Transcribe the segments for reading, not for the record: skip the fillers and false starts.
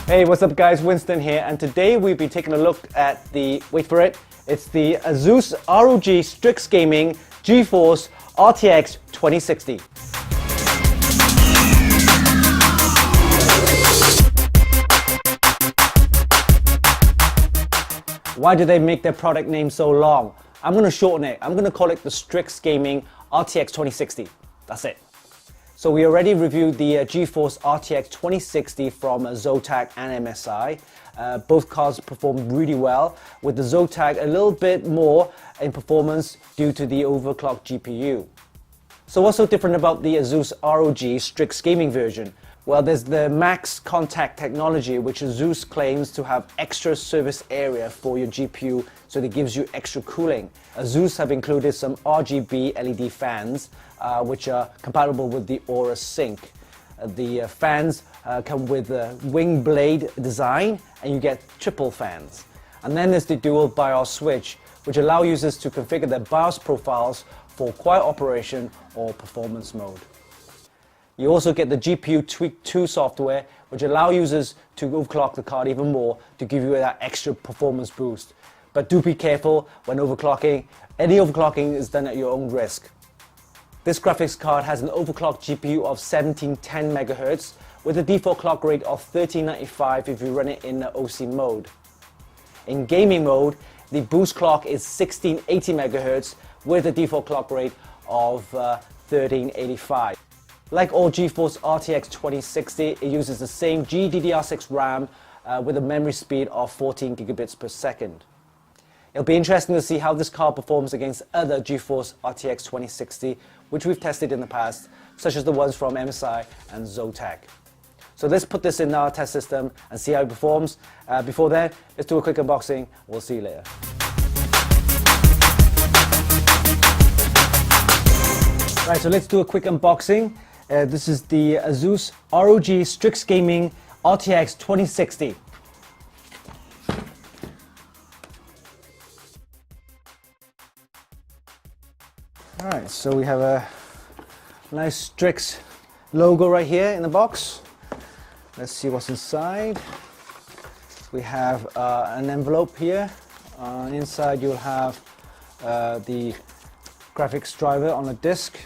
Hey, what's up guys, Winston here, and today we'll be taking a look at the, wait for it, it's the Asus ROG Strix Gaming GeForce RTX 2060. Why do they make their product name so long? I'm going to shorten it. I'm going to call it the Strix Gaming RTX 2060. That's it. So we already reviewed the GeForce RTX 2060 from Zotac and MSI. Both cards performed really well, with the Zotac a little bit more in performance due to the overclocked GPU. So what's so different about the Asus ROG Strix Gaming version? Well, there's the max contact technology, which Asus claims to have extra surface area for your GPU, so it gives you extra cooling. Asus have included some RGB LED fans, which are compatible with the Aura Sync. The fans come with a wing blade design, and you get triple fans. And then there's the dual BIOS switch, which allow users to configure their BIOS profiles for quiet operation or performance mode. You also get the GPU Tweak 2 software, which allow users to overclock the card even more to give you that extra performance boost. But do be careful when overclocking. Any overclocking is done at your own risk. This graphics card has an overclocked GPU of 1710 MHz with a default clock rate of 1395 if you run it in the OC mode. In gaming mode, the boost clock is 1680 MHz with a default clock rate of 1385. Like all GeForce RTX 2060, it uses the same GDDR6 RAM with a memory speed of 14 gigabits per second. It'll be interesting to see how this card performs against other GeForce RTX 2060, which we've tested in the past, such as the ones from MSI and Zotac. So let's put this in our test system and see how it performs. Before then, let's do a quick unboxing. We'll see you later. Right, so let's do a quick unboxing. This is the Asus ROG Strix Gaming RTX 2060. Alright, so we have a nice Strix logo right here in the box. Let's see what's inside. We have an envelope here. Inside you'll have the graphics driver on a disk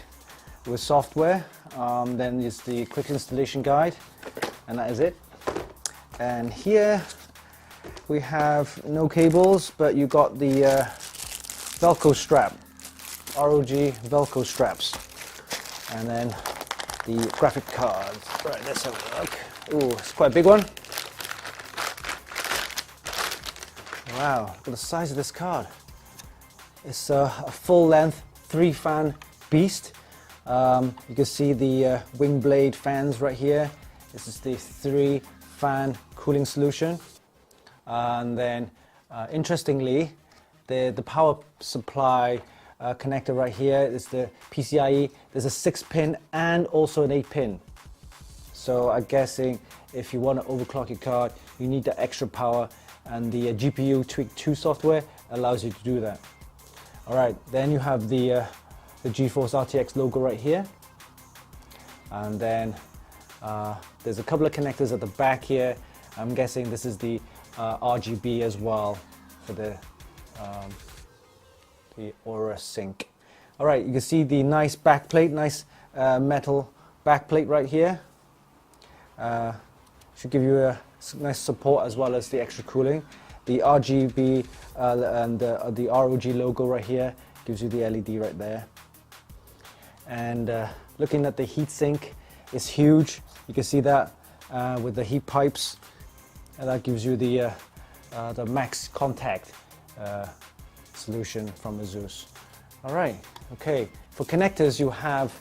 with software. Then there's the quick installation guide, and that is it. And here we have no cables, but you got the Velcro strap, ROG Velcro straps, and then the graphic cards. Right, let's have a look. Ooh, it's quite a big one. Wow, look at the size of this card. It's a full-length 3-fan beast. You can see the wing blade fans right here. This is the 3-fan cooling solution. And then, interestingly, the power supply connector right here is the PCIe. There's a 6-pin and also an 8-pin. So I'm guessing if you want to overclock your card, you need the extra power, and the GPU Tweak 2 software allows you to do that. Alright, then you have the GeForce RTX logo right here, and then there's a couple of connectors at the back here. I'm guessing this is the RGB as well for the Aura Sync. Alright, you can see the nice backplate, nice metal backplate right here. Should give you a nice support as well as the extra cooling. The RGB and the ROG logo right here gives you the LED right there. And looking at the heatsink, it's huge. You can see that with the heat pipes, and that gives you the max contact solution from Asus. All right, okay. For connectors, you have,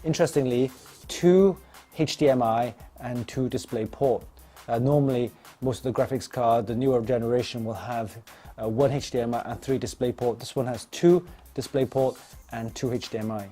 interestingly, 2 HDMI and 2 DisplayPort. Normally, most of the graphics card, the newer generation, will have 1 HDMI and 3 DisplayPort. This one has 2 DisplayPort and 2 HDMI.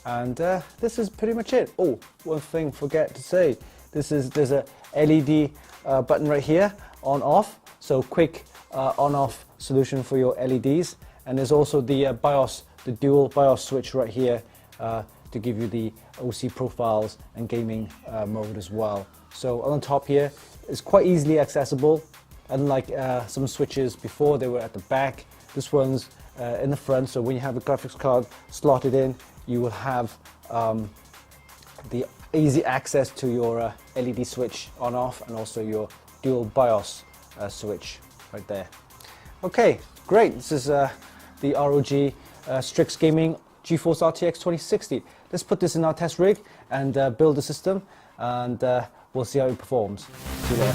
And this is pretty much it. Oh, one thing forget to say. There's a LED button right here, on off. So quick on off solution for your LEDs. And there's also the BIOS, the dual BIOS switch right here to give you the OC profiles and gaming mode as well. So on the top here, it's quite easily accessible. Unlike some switches before, they were at the back. This one's in the front, so when you have a graphics card slotted in, you will have the easy access to your LED switch on off, and also your dual BIOS switch right there. Okay, great. This is the ROG Strix Gaming GeForce RTX 2060. Let's put this in our test rig and build the system, and we'll see how it performs. See you there.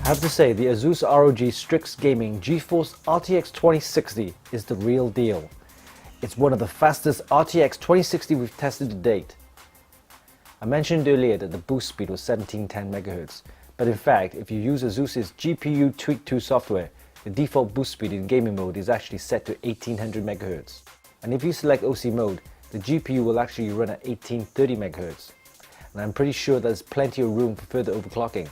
I have to say, the Asus ROG Strix Gaming GeForce RTX 2060 is the real deal. It's one of the fastest RTX 2060 we've tested to date. I mentioned earlier that the boost speed was 1710 MHz, but in fact, if you use Asus's GPU Tweak 2 software, the default boost speed in gaming mode is actually set to 1800 MHz. And if you select OC mode, the GPU will actually run at 1830 MHz. And I'm pretty sure there's plenty of room for further overclocking.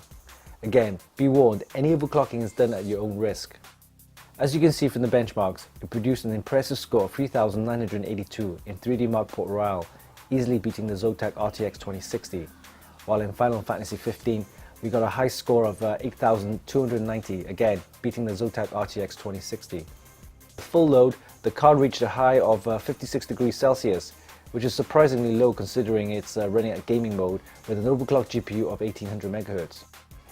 Again, be warned, any overclocking is done at your own risk. As you can see from the benchmarks, it produced an impressive score of 3982 in 3D Mark Port Royale, easily beating the Zotac RTX 2060. While in Final Fantasy 15, we got a high score of 8290, again beating the Zotac RTX 2060. At full load, the card reached a high of 56 degrees Celsius, which is surprisingly low considering it's running at gaming mode with an overclocked GPU of 1800 MHz.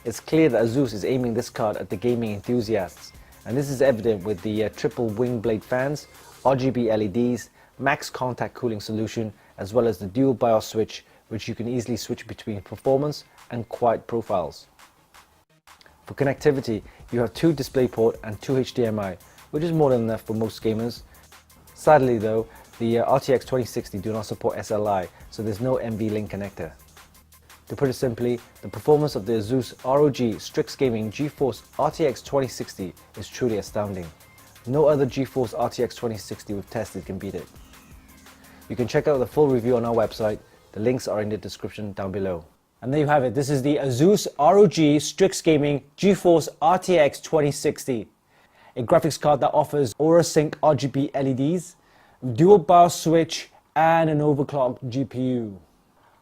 It's clear that Asus is aiming this card at the gaming enthusiasts, and this is evident with the triple wing blade fans, RGB LEDs, max contact cooling solution, as well as the dual BIOS switch, which you can easily switch between performance and quiet profiles. For connectivity, you have 2 DisplayPort and 2 HDMI, which is more than enough for most gamers. Sadly though, the RTX 2060 do not support SLI, so there's no NVLink connector. To put it simply, the performance of the Asus ROG Strix Gaming GeForce RTX 2060 is truly astounding. No other GeForce RTX 2060 we've tested can beat it. You can check out the full review on our website, the links are in the description down below. And there you have it, this is the Asus ROG Strix Gaming GeForce RTX 2060. A graphics card that offers Aura Sync RGB LEDs, dual BIOS switch, and an overclocked GPU.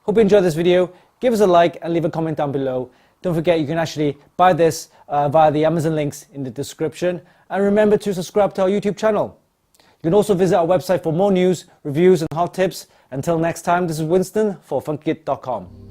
Hope you enjoyed this video. Give us a like and leave a comment down below. Don't forget you can actually buy this via the Amazon links in the description. And remember to subscribe to our YouTube channel. You can also visit our website for more news, reviews and hot tips. Until next time, this is Winston for Funkykit.com.